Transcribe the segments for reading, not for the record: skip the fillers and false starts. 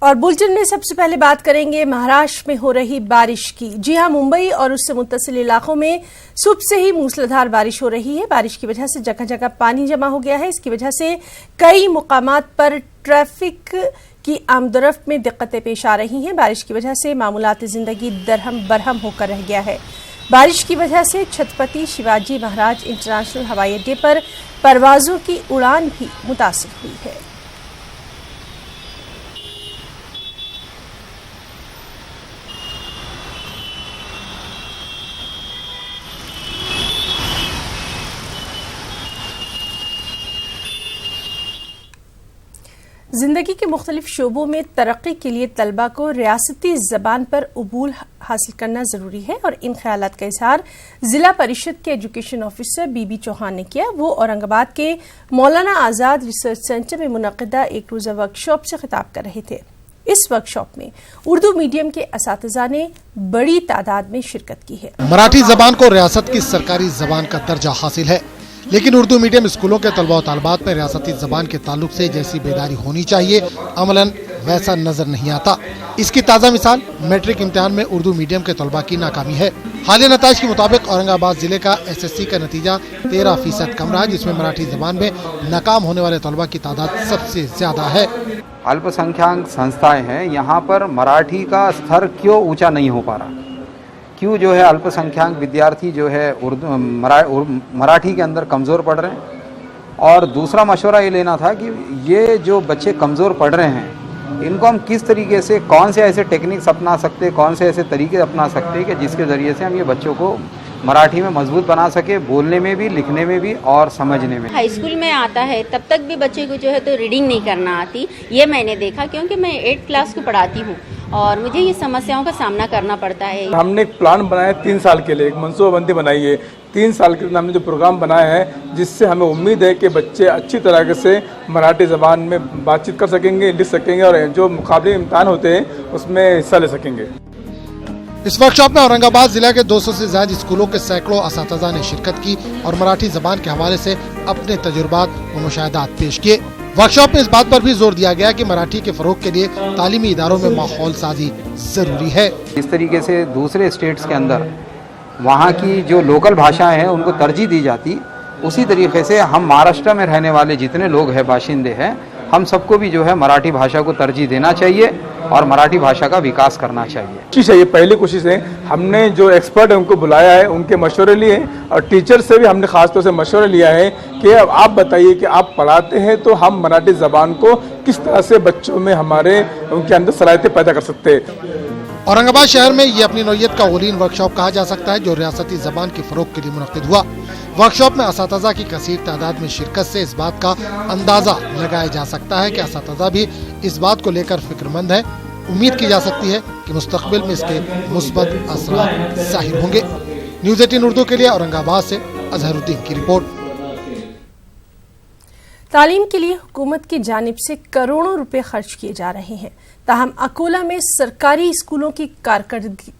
اور بلٹن میں سب سے پہلے بات کریں گے مہاراشٹر میں ہو رہی بارش کی۔ جی ہاں، ممبئی اور اس سے متصل علاقوں میں صبح سے ہی موسلادھار بارش ہو رہی ہے۔ بارش کی وجہ سے جگہ جگہ پانی جمع ہو گیا ہے۔ اس کی وجہ سے کئی مقامات پر ٹریفک کی آمد و رفت میں دقتیں پیش آ رہی ہیں۔ بارش کی وجہ سے معمولات زندگی درہم برہم ہو کر رہ گیا ہے۔ بارش کی وجہ سے چھترپتی شیواجی مہاراج انٹرنیشنل ہوائی اڈے پر پروازوں کی اڑان بھی متاثر ہوئی ہے۔ زندگی کے مختلف شعبوں میں ترقی کے لیے طلباء کو ریاستی زبان پر عبور حاصل کرنا ضروری ہے، اور ان خیالات کا اظہار ضلع پریشد کے education officer B B Chauhan نے کیا۔ وہ اورنگ آباد کے مولانا آزاد ریسرچ سینٹر میں منعقدہ ایک روزہ ورکشاپ سے خطاب کر رہے تھے۔ اس ورکشاپ میں اردو میڈیم کے اساتذہ نے بڑی تعداد میں شرکت کی ہے۔ مراٹھی زبان کو ریاست کی سرکاری زبان کا درجہ حاصل ہے، لیکن اردو میڈیم اسکولوں کے طلباء و طالبات میں ریاستی زبان کے تعلق سے جیسی بیداری ہونی چاہیے عملاً ویسا نظر نہیں آتا۔ اس کی تازہ مثال میٹرک امتحان میں اردو میڈیم کے طلباء کی ناکامی ہے۔ حالیہ نتائج کے مطابق اورنگ آباد ضلع کا SSC کا نتیجہ 13% کم رہا، جس میں مراٹھی زبان میں ناکام ہونے والے طلباء کی تعداد سب سے زیادہ ہے۔ अल्प संख्याक संस्थाएं हैं, यहाँ पर मराठी का स्तर क्यों ऊंचा नहीं हो पा रहा, क्यों जो है अल्पसंख्यक विद्यार्थी जो है मराठी के अंदर कमज़ोर पढ़ रहे हैं। और दूसरा मशवरा ये लेना था कि ये जो बच्चे कमज़ोर पढ़ रहे हैं, इनको हम किस तरीके से, कौन से ऐसे टेक्निक्स अपना सकते हैं, कौन से ऐसे तरीके अपना सकते हैं कि जिसके ज़रिए से हम ये बच्चों को मराठी में मजबूत बना सके, बोलने में भी, लिखने में भी और समझने में। हाई स्कूल में आता है तब तक भी बच्चे को जो है तो रीडिंग नहीं करना आती, ये मैंने देखा, क्योंकि मैं 8th क्लास को पढ़ाती हूँ और मुझे ये समस्याओं का सामना करना पड़ता है। हमने एक प्लान बनाया 3 साल के लिए, एक मनसूबाबंदी बनाई है 3 साल के लिए। हमने जो प्रोग्राम बनाया है जिससे हमें उम्मीद है कि बच्चे अच्छी तरह से मराठी ज़बान में बातचीत कर सकेंगे, लिख सकेंगे और जो मुकाबले इम्तहान होते हैं उसमें हिस्सा ले सकेंगे। इस वर्कशॉप में औरंगाबाद जिला के 200 से ज्यादा स्कूलों के सैकड़ों असातिज़ा ने शिरकत की और मराठी जबान के हवाले से अपने तजुर्बात व मुशाहिदात पेश किए। वर्कशॉप में इस बात पर भी जोर दिया गया कि मराठी के फरोग के लिए तालीमी इदारों में माहौल साजी जरूरी है। इस तरीके से दूसरे स्टेट्स के अंदर वहाँ की जो लोकल भाषाएं हैं उनको तरजीह दी जाती, उसी तरीके से हम महाराष्ट्र में रहने वाले जितने लोग हैं, बाशिंदे हैं, हम सबको भी जो है मराठी भाषा को तरजीह देना चाहिए और मराठी भाषा का विकास करना चाहिए। कोशिश है, ये पहली कोशिश है। हमने जो एक्सपर्ट है उनको बुलाया है, उनके मशवरे लिए, और टीचर से भी हमने खास तौर से मशवरा लिया है कि अब आप बताइए कि आप पढ़ाते हैं तो हम मराठी ज़बान को किस तरह से बच्चों में हमारे उनके अंदर सलाहियतें पैदा कर सकते हैं। औरंगाबाद शहर में ये अपनी नौइयत का औलीन वर्कशॉप कहा जा सकता है, जो रियासती जबान के फरोग के लिए मुनक्किद हुआ। वर्कशॉप में असातिज़ा की कसीर तादाद में शिरकत से इस बात का अंदाजा लगाया जा सकता है कि असातिज़ा भी इस बात को लेकर फिक्रमंद है। उम्मीद की जा सकती है कि मुस्तकबिल में इसके मुस्बत असरात ज़ाहिर होंगे। न्यूज़ 18 उर्दू के लिए औरंगाबाद से अजहरुद्दीन की रिपोर्ट। तालीम के लिए हुकूमत की जानिब से करोड़ों रुपए खर्च किए जा रहे हैं, ताहम अकोला में सरकारी स्कूलों की कारकर्दगी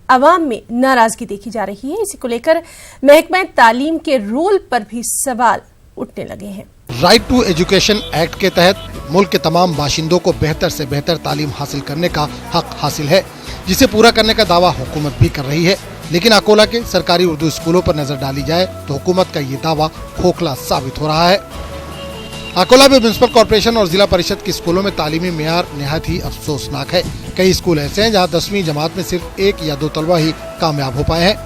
अवाम में नाराजगी देखी जा रही है। इसी को लेकर महकमा तालीम के रोल पर भी सवाल उठने लगे हैं। राइट टू एजुकेशन एक्ट के तहत मुल्क के तमाम बाशिंदों को बेहतर से बेहतर तालीम हासिल करने का हक हासिल है, जिसे पूरा करने का दावा हुकूमत भी कर रही है। लेकिन अकोला के सरकारी उर्दू स्कूलों पर नजर डाली जाए तो हुकूमत का ये दावा खोखला साबित हो रहा है। अकोला में म्युनिसिपल कॉर्पोरेशन और जिला परिषद के स्कूलों में तालीमी मेयार निहायत ही अफसोसनाक है। कई स्कूल ऐसे हैं जहां 10वीं जमात में सिर्फ 1 या 2 तलबा ही कामयाब हो पाए हैं।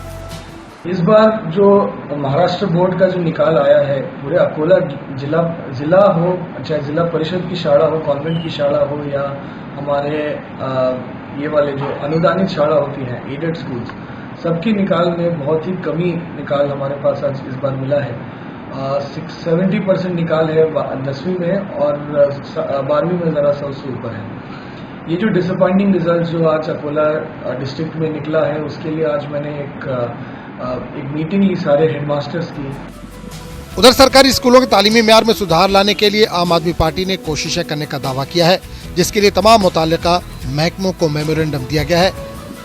इस बार जो महाराष्ट्र बोर्ड का जो निकाल आया है, पूरे अकोला जिला हो, चाहे जिला परिषद की शाला हो, कॉन्वेंट की शाला हो, या हमारे ये वाले जो अनुदानित शाला होती हैं, एडेड स्कूल्स, सबकी निकाल में बहुत ही कमी निकाल हमारे पास आज इस बार मिला है। 70% निकाल है 10वीं में और 12वीं में ज़रा 100 से ऊपर है। ये जो डिसअपॉइंटिंग रिजल्ट जो आज अकोला डिस्ट्रिक्ट में निकला है, उसके लिए आज मैंने एक मीटिंग ली सारे हेडमास्टर्स की। उधर सरकारी स्कूलों के तालीमी मेयार में सुधार लाने के लिए आम आदमी पार्टी ने कोशिशें करने का दावा किया है, जिसके लिए तमाम मुताल्लिका महकमों को मेमोरेंडम दिया गया है।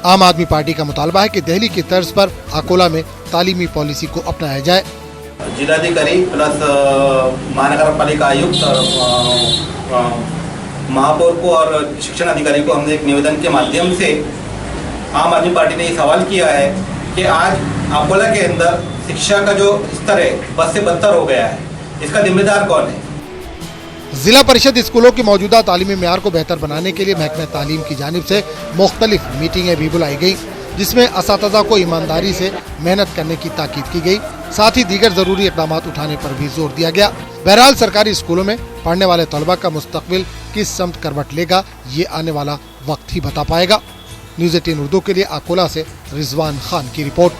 आम आदमी पार्टी का मुतालबा है कि दिल्ली की तर्ज पर अकोला में तालीमी पॉलिसी को अपनाया जाए। जिलाधिकारी प्लस महानगर पालिका आयुक्त महापौर को और शिक्षण अधिकारी को हमने एक निवेदन के माध्यम से आम आदमी पार्टी ने ये सवाल किया है कि आज अकोला के अंदर शिक्षा का जो स्तर है बद से बदतर हो गया है, इसका जिम्मेदार कौन है। जिला परिषद स्कूलों की मौजूदा तालीमी मेयार को बेहतर बनाने के लिए महकमे तालीम की जानिब से मुख्तलिफ मीटिंगें भी बुलाई गई, जिसमें असातिज़ा को ईमानदारी से मेहनत करने की ताकीद की गई, साथ ही दीगर जरूरी इक़दाम उठाने पर भी जोर दिया गया। बहरहाल सरकारी स्कूलों में पढ़ने वाले तलबा का मुस्तकबिल किस समत करवट लेगा, ये आने वाला वक्त ही बता पाएगा। न्यूज़ 18 उर्दू के लिए अकोला से रिजवान खान की रिपोर्ट।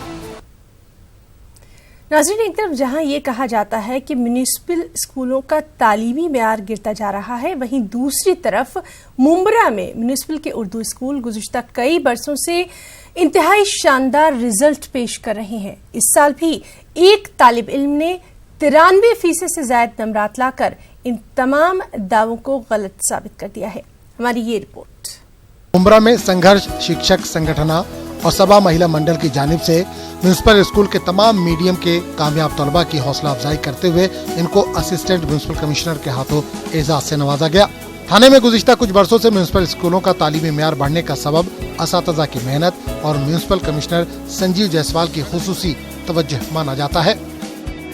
नाज़रीन, एक तरफ जहां ये कहा जाता है कि म्यूनिसिपल स्कूलों का तालीमी मेयार गिरता जा रहा है, वहीं दूसरी तरफ मुंब्रा में म्यूनिसिपल के उर्दू स्कूल गुज़िश्ता कई बरसों से इंतहाई शानदार रिजल्ट पेश कर रहे हैं। इस साल भी एक तालिब इल्म ने 93% से ज्यादा नंबरात लाकर इन तमाम दावों को गलत साबित कर दिया है। हमारी ये रिपोर्ट। मुंब्रा में संघर्ष शिक्षक संगठना और सभा महिला मंडल की जानिब से म्यूनिसिपल स्कूल के तमाम मीडियम के कामयाब तलबा की हौसला अफजाई करते हुए इनको असिस्टेंट म्यूनिसिपल कमिश्नर के हाथों एजाज से नवाजा गया। थाने में गुज़िश्ता कुछ बरसों से म्यूनिसिपल स्कूलों का तालीमी मेयार बढ़ने का सबब असातिज़ा की मेहनत और म्यूनिसिपल कमिश्नर संजीव जायसवाल की खुसूसी तवज्जो माना जाता है।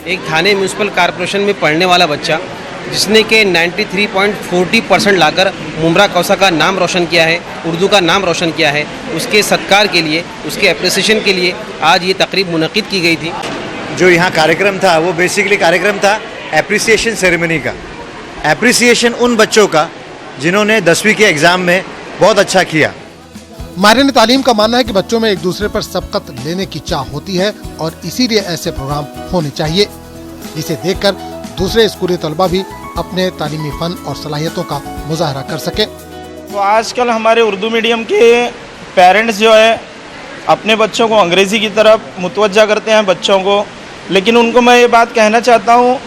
एक थाने म्यूनिसिपल कॉर्पोरेशन में पढ़ने वाला बच्चा जिसने के 93.40% लाकर मुंब्रा कौसा का नाम रोशन किया है, उर्दू का नाम रोशन किया है, उसके सत्कार के लिए, उसके अप्रिसिएशन के लिए आज ये तकरीब मुनक़िद की गई थी। जो यहाँ कार्यक्रम था वो बेसिकली कार्यक्रम था एप्रिसिएशन सेरेमनी का, एप्रिसिएशन उन बच्चों का जिन्होंने 10वीं के एग्ज़ाम में बहुत अच्छा किया। माहिरीन तालीम का मानना है कि बच्चों में एक दूसरे पर सबकत लेने की चाह होती है और इसीलिए ऐसे प्रोग्राम होने चाहिए, जिसे देखकर दूसरे स्कूली तलबा भी अपने तालीमी फन और सलाहियतों का मुजाहरा कर सके। तो आजकल हमारे उर्दू मीडियम के पेरेंट्स जो है अपने बच्चों को अंग्रेज़ी की तरफ मुतवज्जा करते हैं बच्चों को, लेकिन उनको मैं ये बात कहना चाहता हूँ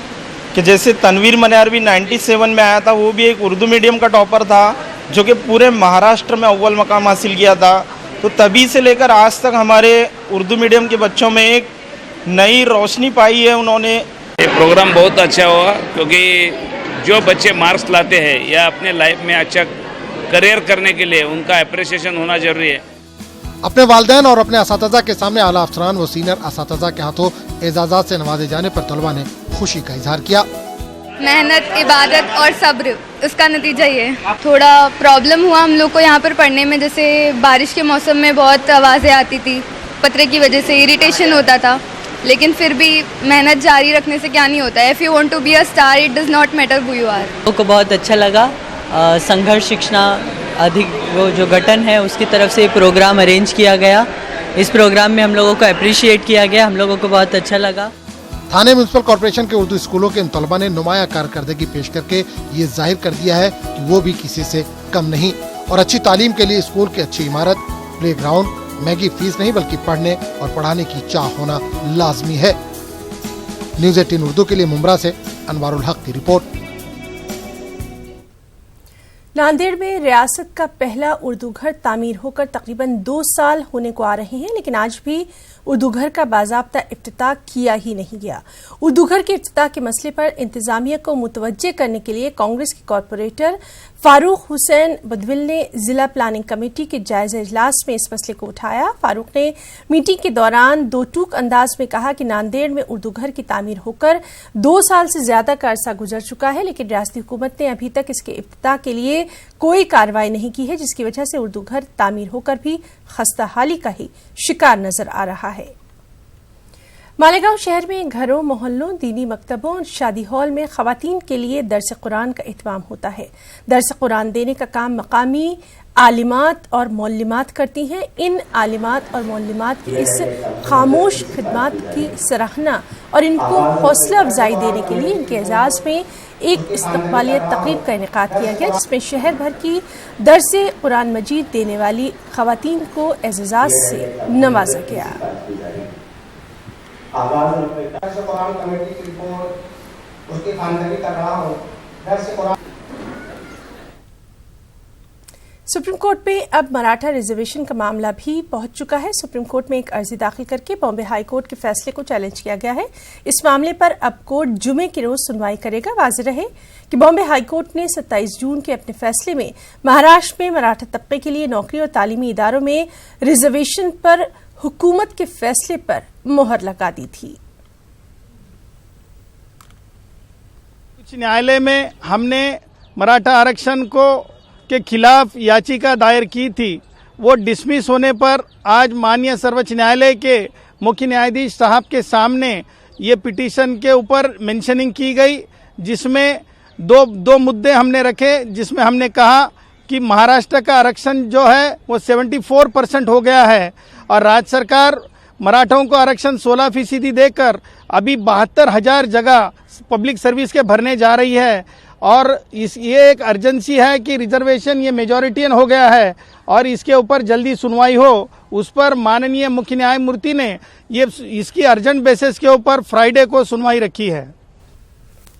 कि जैसे तनवीर मनियारवी 97 में आया था, वो भी एक उर्दू मीडियम का टॉपर था जो कि पूरे महाराष्ट्र में अव्वल मकाम हासिल किया था। तो तभी से लेकर आज तक हमारे उर्दू मीडियम के बच्चों में एक नई रोशनी पाई है उन्होंने। ये प्रोग्राम बहुत अच्छा हुआ क्योंकि जो बच्चे मार्क्स लाते हैं या अपने लाइफ में अच्छा करियर करने के लिए उनका अप्रिसिएशन होना जरूरी है। अपने वालिदैन और अपने असातिज़ा के सामने आला अफसरान व सीनियर असातिज़ा के हाथों एजाज़ात से नवाजे जाने पर तलबा ने खुशी का इजहार किया। मेहनत, इबादत और सब्र, उसका नतीजा ये है। थोड़ा प्रॉब्लम हुआ हम लोग को यहाँ पर पढ़ने में, जैसे बारिश के मौसम में बहुत आवाज़ें आती थी, पत्रे की वजह से इरिटेशन होता था, लेकिन फिर भी मेहनत जारी रखने से क्या नहीं होता है। If you want to be a star, it does not matter who you are. को बहुत अच्छा लगा। संघर्ष शिक्षणा अधिक वो जो गठन है उसकी तरफ से प्रोग्राम अरेंज किया गया। इस प्रोग्राम में हम लोगों को अप्रिशिएट किया गया, हम लोगों को बहुत अच्छा लगा। थाने म्यूनिसिपल कॉर्पोरेशन के उर्दू स्कूलों के इन तलबा ने नुमाया कारकर्दगी पेश करके ये जाहिर कर दिया है कि वो भी किसी से कम नहीं और अच्छी तालीम के लिए स्कूल की अच्छी इमारत, प्ले ग्राउंड, महंगी फीस नहीं बल्कि पढ़ने और पढ़ाने की चाह होना लाजमी है। न्यूज़ 18 उर्दू के लिए मुंब्रा से अनवारुल हक की रिपोर्ट। नांदेड़ में रियासत का पहला उर्दू घर तामीर होकर तकरीबन 2 साल होने को आ रहे हैं, लेकिन आज भी उर्दू घर का बाज़ाब्ता इफ्तिताह किया ही नहीं गया। उर्दू घर के इफ्तिताह के मसले पर इंतजामिया को मुतवज्जे करने के लिए कांग्रेस के कॉरपोरेटर फारूक हुसैन बदविल ने जिला प्लानिंग कमेटी के जायजा इजलास में इस मसले को उठाया। फारूक ने मीटिंग के दौरान दो टूक अंदाज में कहा कि नांदेड़ में उर्दू घर की तामीर होकर 2 साल से ज्यादा का अरसा गुजर चुका है, लेकिन रियासती हुकूमत ने अभी तक इसके इफ्तिताह के लिए कोई कार्रवाई नहीं की है, जिसकी वजह से उर्दू घर तामीर होकर भी खस्ताहाली का ही शिकार नजर आ रहा है। मालेगांव शहर में घरों, मोहल्लों, दीनी मकतबों और शादी हॉल में खवातीन के लिए दर्स कुरान का इत्माम होता है। दर्स कुरान देने का काम मकामी आलिमात और मौल्लिमात करती हैं। इन आलिमात और मौल्लिमात की इस खामोश खिदमत की सराहना और इनको हौसला अफजाई देने के लिए इनके एजाज में एक इस्तकबालिया तकरीब का इनेकाद किया गया, जिसमें शहर भर की दर्स कुरान मजीद देने वाली खवातीन को एजाज से नवाजा गया। कुरान कमेटी की रिपोर्ट उसकी खानदगी कर रहा हूँ। सुप्रीम कोर्ट में अब मराठा रिजर्वेशन का मामला भी पहुंच चुका है। सुप्रीम कोर्ट में एक अर्जी दाखिल करके बॉम्बे हाई कोर्ट के फैसले को चैलेंज किया गया है। इस मामले पर अब कोर्ट जुमे के रोज सुनवाई करेगा। वाज़ेह रहे कि बॉम्बे हाई कोर्ट ने 27 जून के अपने फैसले में महाराष्ट्र में मराठा तबके के लिए नौकरी और तालीमी इदारों में रिजर्वेशन पर हुकूमत के फैसले पर मोहर लगा दी थी। उच्च न्यायालय में हमने मराठा आरक्षण के खिलाफ याचिका दायर की थी। वो डिसमिस होने पर आज माननीय सर्वोच्च न्यायालय के मुख्य न्यायाधीश साहब के सामने ये पिटीशन के ऊपर मेंशनिंग की गई, जिसमें दो मुद्दे हमने रखे, जिसमें हमने कहा कि महाराष्ट्र का आरक्षण जो है वो 74% हो गया है और राज्य सरकार मराठों को आरक्षण 16% देकर अभी 72,000 जगह पब्लिक सर्विस के भरने जा रही है और ये एक अर्जेंसी है कि रिजर्वेशन ये मेजॉरिटियन हो गया है और इसके ऊपर जल्दी सुनवाई हो। उस पर माननीय मुख्य न्यायमूर्ति ने इसकी अर्जेंट बेसिस के ऊपर फ्राइडे को सुनवाई रखी है।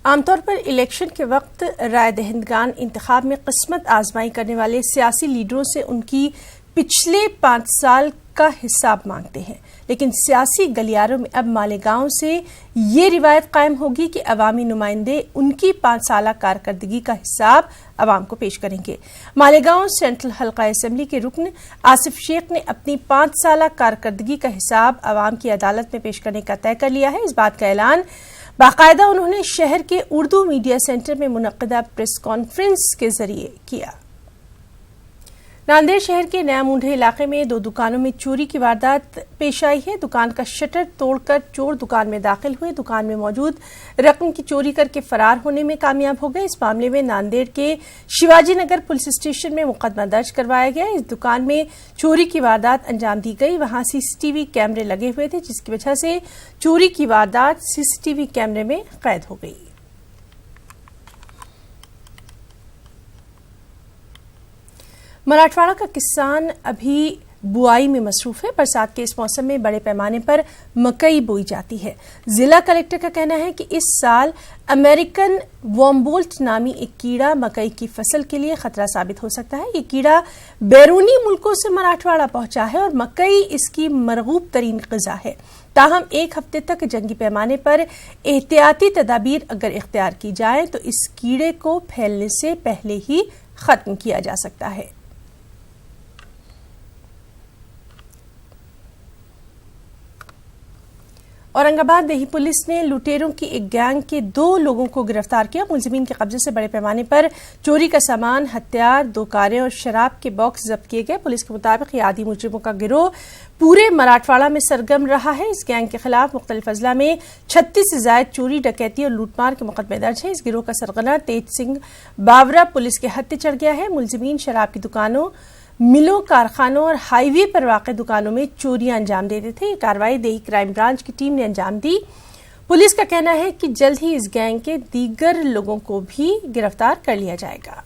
आमतौर पर इलेक्शन के वक्त राय दहिंदगान इंतखाब में किस्मत आजमाई करने वाले सियासी लीडरों से उनकी पिछले 5 साल का हिसाब मांगते हैं, लेकिन सियासी गलियारों में अब मालेगांव से ये रिवायत कायम होगी कि अवामी नुमाइंदे उनकी 5 साला कारकर्दगी का हिसाब अवाम को पेश करेंगे। मालेगांव सेंट्रल हल्का असेंबली के रुकन आसिफ शेख ने अपनी 5 साला कारकर्दगी का हिसाब अवाम की अदालत में पेश करने का तय कर लिया है। इस बात का ऐलान बाकायदा उन्होंने शहर के उर्दू मीडिया सेंटर में मुनक्किदा प्रेस कॉन्फ्रेंस के जरिए किया। नांदेड़ शहर के नया मुंढे इलाके में 2 दुकानों में चोरी की वारदात पेश आई है। दुकान का शटर तोड़कर चोर दुकान में दाखिल हुए, दुकान में मौजूद रकम की चोरी करके फरार होने में कामयाब हो गए। इस मामले में नांदेड़ के शिवाजी नगर पुलिस स्टेशन में मुकदमा दर्ज करवाया गया। इस दुकान में चोरी की वारदात अंजाम दी गई। वहां सीसीटीवी कैमरे लगे हुए थे, जिसकी वजह से चोरी की वारदात सीसीटीवी कैमरे में कैद हो गई। मराठवाड़ा का किसान अभी बुआई में मसरूफ है। बरसात के इस मौसम में बड़े पैमाने पर मकई बोई जाती है। जिला कलेक्टर का कहना है कि इस साल अमेरिकन वॉम्बोल्ट नामी एक कीड़ा मकई की फसल के लिए खतरा साबित हो सकता है। ये कीड़ा बैरूनी मुल्कों से मराठवाड़ा पहुंचा है और मकई इसकी मरगूब तरीन ग़िज़ा है। ताहम 1 हफ्ते तक जंगी पैमाने पर एहतियाती तदाबीर अगर इख्तियार की जाए तो इस कीड़े को फैलने से पहले ही खत्म किया जा सकता है। औरंगाबाद देही पुलिस ने लुटेरों की एक गैंग के 2 लोगों को गिरफ्तार किया। मुलजिमीन के कब्जे से बड़े पैमाने पर चोरी का सामान, हथियार, 2 कारें और शराब के बॉक्स जब्त किए गए। पुलिस के मुताबिक ये आदि मुजरिमों का गिरोह पूरे मराठवाड़ा में सरगर्म रहा है। इस गैंग के खिलाफ मुख्तलिफ अजला में 36 से ज्यादा चोरी, डकैती और लूटमार के मुकदमे दर्ज हैं। इस गिरोह का सरगना तेज सिंह बावरा पुलिस के हत्थे चढ़ गया है। मुलजिमीन शराब की दुकानों, मिलों, कारखानों और हाईवे पर वाक़ दुकानों में चोरियां अंजाम देते थे। ये कार्रवाई देही क्राइम ब्रांच की टीम ने अंजाम दी। पुलिस का कहना है कि जल्द ही इस गैंग के दीगर लोगों को भी गिरफ्तार कर लिया जाएगा।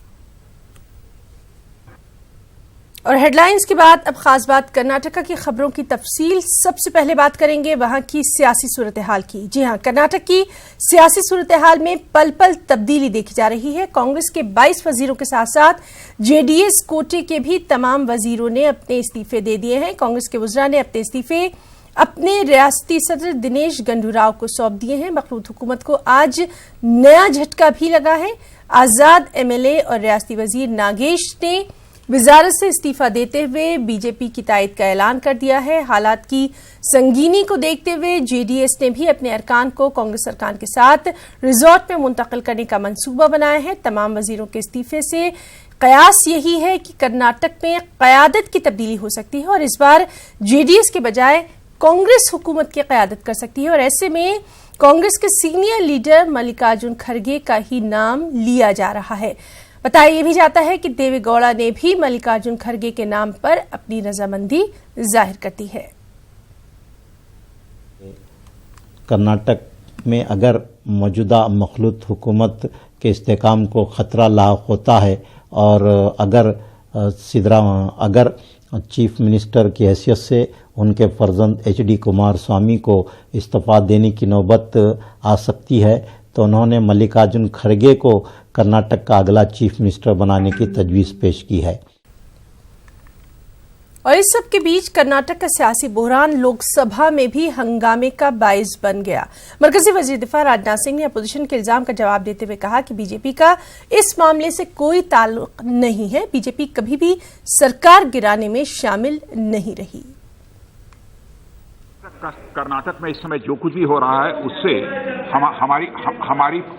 और हेडलाइंस के बाद अब खास बात कर्नाटका की खबरों की तफसील। सबसे पहले बात करेंगे वहां की सियासी सूरत हाल की। जी हां, कर्नाटक की सियासी सूरत हाल में पल पल तब्दीली देखी जा रही है। कांग्रेस के 22 वजीरों के साथ साथ जेडीएस कोटे के भी तमाम वजीरों ने अपने इस्तीफे दे दिए हैं। कांग्रेस के वज़रा ने अपने इस्तीफे अपने रियासती सदर दिनेश गुंडूराव को सौंप दिए हैं। मखलूत हुकूमत को आज नया झटका भी लगा है। आजाद एमएलए और रियासती वजीर नागेश ने वजारत से इस्तीफा देते हुए बीजेपी की तायद का ऐलान कर दिया है। हालात की संगीनी को देखते हुए जेडीएस ने भी अपने अरकान को कांग्रेस सरकार के साथ रिजॉर्ट में मुंतकिल करने का मंसूबा बनाया है। तमाम वजीरों के इस्तीफे से कयास यही है कि कर्नाटक में क़यादत की तब्दीली हो सकती है और इस बार जेडीएस के बजाय कांग्रेस हुकूमत की क़यादत कर सकती है और ऐसे में कांग्रेस के सीनियर लीडर मल्लिकार्जुन खड़गे का ही नाम लिया जा रहा है। बताया यह भी जाता है कि देवेगौड़ा ने भी मल्लिकार्जुन खड़गे के नाम पर अपनी रजामंदी जाहिर कर दी है। कर्नाटक में अगर मौजूदा मखलूत हुकूमत के इस्तेकाम को ख़तरा लाहक होता है और अगर चीफ मिनिस्टर की हैसियत से उनके फर्जंद एचडी कुमारस्वामी को इस्तीफा देने की नौबत आ सकती है तो उन्होंने मल्लिकार्जुन खड़गे को कर्नाटक का अगला चीफ मिनिस्टर बनाने की तजवीज़ पेश की है। और इस सब के बीच कर्नाटक का सियासी बहरान लोकसभा में भी हंगामे का बाइस बन गया। मरकजी वजीर दिफा राजनाथ सिंह ने अपोजिशन के इल्जाम का जवाब देते हुए कहा कि बीजेपी का इस मामले से कोई ताल्लुक नहीं है, बीजेपी कभी भी सरकार गिराने में शामिल नहीं रही। कर्नाटक में इस समय जो कुछ भी हो रहा है उससे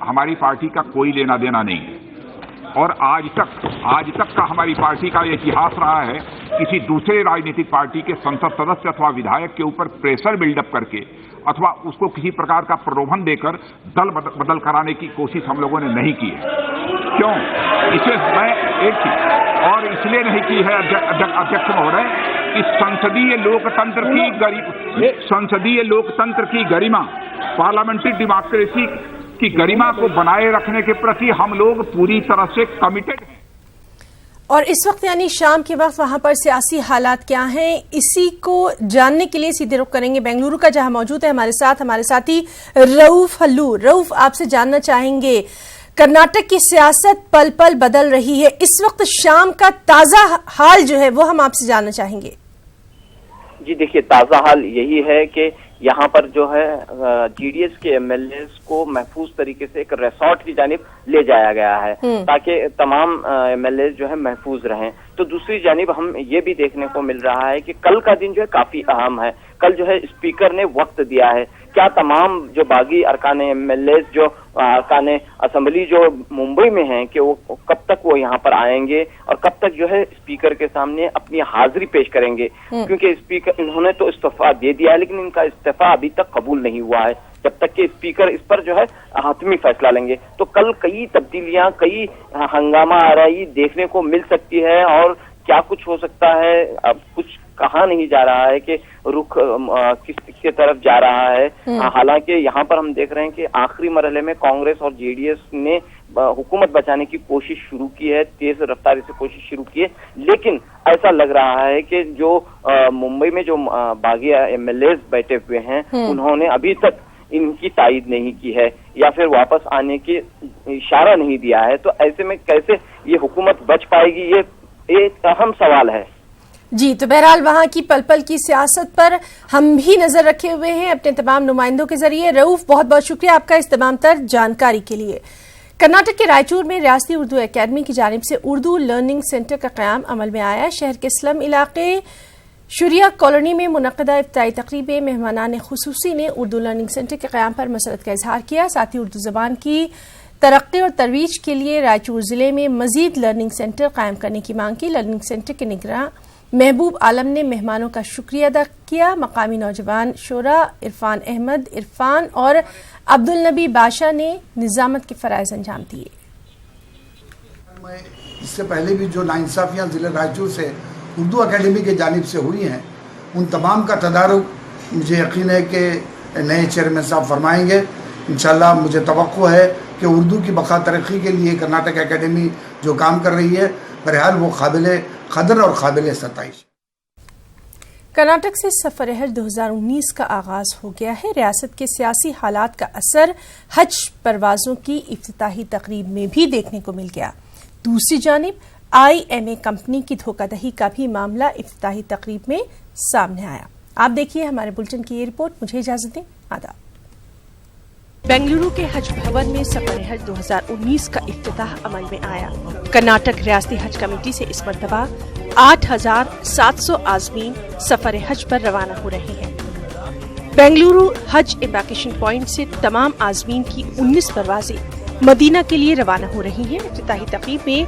हमारी पार्टी का कोई लेना देना नहीं है, और आज तक का हमारी पार्टी का इतिहास रहा है किसी दूसरे राजनीतिक पार्टी के संसद सदस्य अथवा विधायक के ऊपर प्रेशर बिल्डअप करके अथवा उसको किसी प्रकार का प्रलोभन देकर दल बदल कराने की कोशिश हम लोगों ने नहीं की है। क्यों? इसे मैं एक चीज और इसलिए नहीं की है अध्यक्ष महोदय, कि संसदीय लोकतंत्र की गरिमा, पार्लियामेंट्री डेमोक्रेसी की गरिमा को बनाए रखने के प्रति हम लोग पूरी तरह से कमिटेड हैं। और इस वक्त यानी शाम के वक्त वहां पर सियासी हालात क्या हैं, इसी को जानने के लिए सीधे रुख करेंगे बेंगलुरु का, जहां मौजूद है हमारे साथी रऊफ हल्लू। रऊफ, आपसे जानना चाहेंगे, कर्नाटक की सियासत पल पल बदल रही है, इस वक्त शाम का ताजा हाल जो है वो हम आपसे जानना चाहेंगे। जी देखिए, ताजा हाल यही है कि यहाँ पर जो है जीडीएस के एमएलए को महफूज तरीके से एक रिसोर्ट की जानिब ले जाया गया है ताकि तमाम एमएलए जो है महफूज रहें। तो दूसरी जानिब हम ये भी देखने को मिल रहा है कि कल का दिन जो है काफी अहम है। कल जो है स्पीकर ने वक्त दिया है, क्या तमाम जो बागी अरकान एमएलए जो अरकान असेंबली जो मुंबई में हैं कि वो कब तक वो यहाँ पर आएंगे और कब तक जो है स्पीकर के सामने अपनी हाजिरी पेश करेंगे, क्योंकि स्पीकर इन्होंने तो इस्तीफा दे दिया है लेकिन इनका इस्तीफा अभी तक कबूल नहीं हुआ है जब तक कि स्पीकर इस पर जो है हातमी फैसला लेंगे। तो कल कई तब्दीलियां, कई हंगामा आराई देखने को मिल सकती है और क्या कुछ हो सकता है अब कुछ कहा नहीं जा रहा है कि रुख किस तरफ जा रहा है। हालांकि यहाँ पर हम देख रहे हैं कि आखिरी मरहले में कांग्रेस और जेडीएस ने हुकूमत बचाने की कोशिश शुरू की है, तेज रफ्तारी से कोशिश शुरू की है, लेकिन ऐसा लग रहा है कि जो मुंबई में जो बागी एमएलए बैठे हुए हैं उन्होंने अभी तक इनकी तायीद नहीं की है या फिर वापस आने की इशारा नहीं दिया है। तो ऐसे में कैसे ये हुकूमत बच पाएगी, ये एक अहम सवाल है। जी, तो बहरहाल वहां की पल पल की सियासत पर हम भी नजर रखे हुए हैं अपने तमाम नुमाइंदों के जरिए। रऊफ, बहुत बहुत शुक्रिया आपका इस तमाम तर जानकारी के लिए। कर्नाटक के रायचूर में रियासती उर्दू एकेडमी की जानिब से उर्दू लर्निंग सेंटर का क़याम अमल में आया। शहर के स्लम इलाके शुरिया कॉलोनी में मुनक़दा इफ्तारी तक़रीब में मेहमानान खुसूसी ने उर्दू लर्निंग सेंटर के क़याम पर मसरत का इजहार किया। साथ ही उर्दू ज़बान की तरक्की और तरवीज के लिए रायचूर जिले में मजीद लर्निंग सेंटर कायम करने की मांग की। लर्निंग सेंटर के निगरान महबूब आलम ने मेहमानों का शुक्रिया अदा किया। मकामी नौजवान शोरा इरफान अहमद इरफान और अब्दुल नबी बादशाह ने निजामत के फराइज अंजाम दिए। इससे पहले भी जो नाइंसाफियाँ ज़िले रायचूर से उर्दू एकेडमी के जानिब से हुई हैं उन तमाम का तदारुक मुझे यकीन है कि नए चेयरमैन साहब फरमाएंगे। इंशाल्लाह मुझे तवक्को है कि उर्दू की बका तरक्की के लिए कर्नाटक एकेडमी जो काम कर रही है बहरहाल वो काबिल कदर और काबिल सताइश। कर्नाटक से सफर हज 2019 का आगाज हो गया है। रियासत के सियासी हालात का असर हज परवाजों की इफ्तिताही तकरीब में भी देखने को मिल गया। दूसरी जानिब IMA कंपनी की धोखाधड़ी का भी मामला इफ्तिताही तकरीब में सामने आया। आप देखिए हमारे बुलेटिन की ये रिपोर्ट। मुझे इजाजत दें, आदाब। बेंगलुरु के हज भवन में सफर हज 2019 का इफ्तिताह अमल में आया। कर्नाटक रियासती हज कमेटी से इस मरतबा 8,700 आज़मीन सफर हज पर रवाना हो रहे हैं। बेंगलुरु हज एम्बार्केशन पॉइंट से तमाम आज़मीन की 19 परवाजें मदीना के लिए रवाना हो रही हैं। इफ्तिताही तकरीब में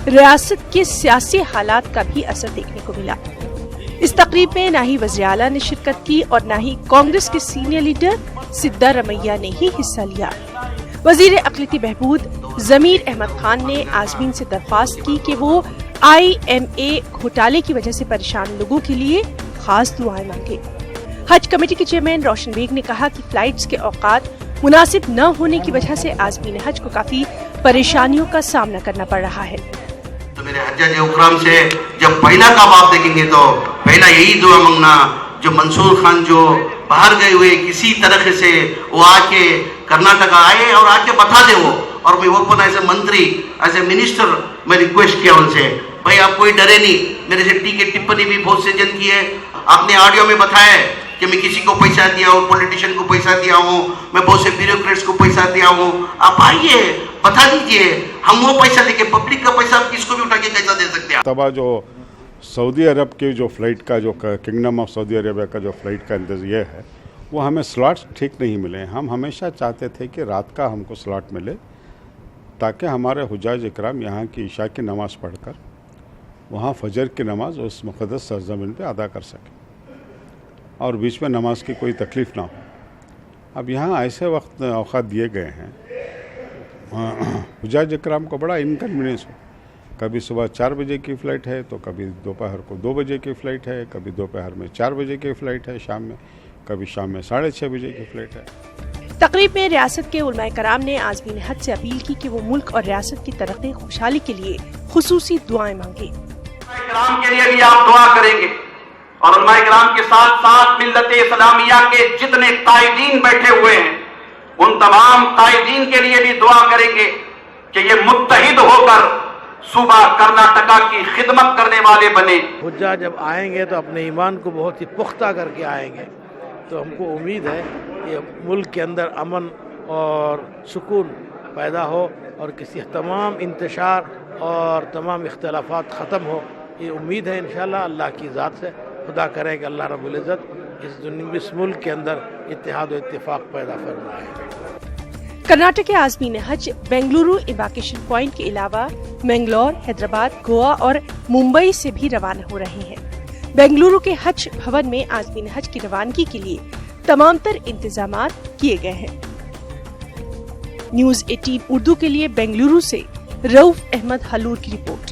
रियासत के सियासी हालात का भी असर देखने को मिला। इस तकरीब में न ही वज़ीर आला ने शिरकत की और न ही कांग्रेस के सीनियर लीडर सिद्धारमैया ने ही हिस्सा लिया। वजीर अक़लियती बहबूद ज़मीर अहमद खान ने आज़मीन से दरख्वास्त की कि वो IMA घोटाले की वजह से परेशान लोगों के लिए खास दुआएं मांगे। हज कमेटी के चेयरमैन रोशन बेग ने कहा कि फ्लाइट्स के औकात मुनासिब न होने की वजह से आज़मीन हज को काफी परेशानियों का सामना करना पड़ रहा है। तो मेरे हज्जाज उकराम से जब पहला काम आप देखेंगे तो पहला यही दुआ मांगना, जो मंसूर खान जो बाहर गए हुए किसी तरह से वो आके कर्नाटक आए और आके बता दे वो, और मैं वो एज ए मंत्री एज ए मिनिस्टर मैं रिक्वेस्ट किया उनसे भाई आप कोई डरे नहीं, मेरे से टीके टिप्पणी भी बहुत से जन की है। आपने ऑडियो में बताया है कि मैं किसी को पैसा दिया हूँ, पॉलिटिशियन को पैसा दिया हूँ, मैं बहुत से ब्यूरोक्रेट्स को पैसा दिया हूँ। आप आइए, बता दीजिए, हम वो पैसा लेके पब्लिक का पैसा आप किसको भी उठा के कैसा दे सकते हैं। तब जो सऊदी अरब के जो फ़्लाइट का जो किंगडम ऑफ सऊदी अरेबिया का जो फ़्लाइट का इंतज़ार है, वो हमें स्लॉट्स ठीक नहीं मिले। हम हमेशा चाहते थे कि रात का हमको स्लॉट मिले ताकि हमारे हुज्जाज इकराम यहाँ की इशा की नमाज़ पढ़कर वहाँ फजर की नमाज़ उस मुक़द्दस सरज़मीन पे अदा कर सकें और बीच में नमाज की कोई तकलीफ़ ना हो। अब यहाँ ऐसे वक्त औक़ात दिए गए हैं हुज्जाज इकराम को बड़ा इनकन्वीनियंस हो। कभी सुबह 4 बजे की फ़्लाइट है तो कभी दोपहर को 2 बजे की फ़्लाइट है, कभी दोपहर में 4 बजे की फ़्लाइट है शाम में, कभी शाम में 6:30 बजे की फ़्लाइट है। तकरीब में रियासत के उलमाए कराम ने आज़मीन हज से अपील की कि वो मुल्क और रियासत की तरक्की खुशहाली के लिए खुसूसी दुआएं मांगे। इकराम के लिए भी आप दुआ करेंगे और उलमा इकराम के साथ साथ मिल्लत इस्लामिया के जितने कायदीन बैठे हुए हैं उन तमाम कायदीन के लिए भी दुआ करेंगे कि ये मुत्तहिद होकर सूबा कर्नाटका की खिदमत करने वाले बने। हुज्जा जब आएंगे तो अपने ईमान को बहुत ही पुख्ता करके आएंगे, तो हमको उम्मीद है कि मुल्क के अंदर अमन और सुकून पैदा हो और किसी तमाम इंतशार और तमाम इख्तलाफात ख़त्म हो। ये उम्मीद है इंशाअल्लाह अल्लाह की ज़ात से। खुदा करें कि अल्लाह रब्बुल इज़्ज़त इस मुल्क के अंदर इत्तेहाद और इत्तेफाक पैदा फरमाए। कर्नाटक के आज़मीन हज बेंगलुरु इम्बार्केशन पॉइंट के अलावा मैंगलोर, हैदराबाद, गोवा और मुंबई से भी रवाना हो रहे हैं। बेंगलुरु के हज भवन में आज़मीन हज की रवानगी के लिए तमाम तर इंतजामात किए गए हैं। न्यूज़ 18 उर्दू के लिए बेंगलुरु से रऊफ अहमद हलूर की रिपोर्ट।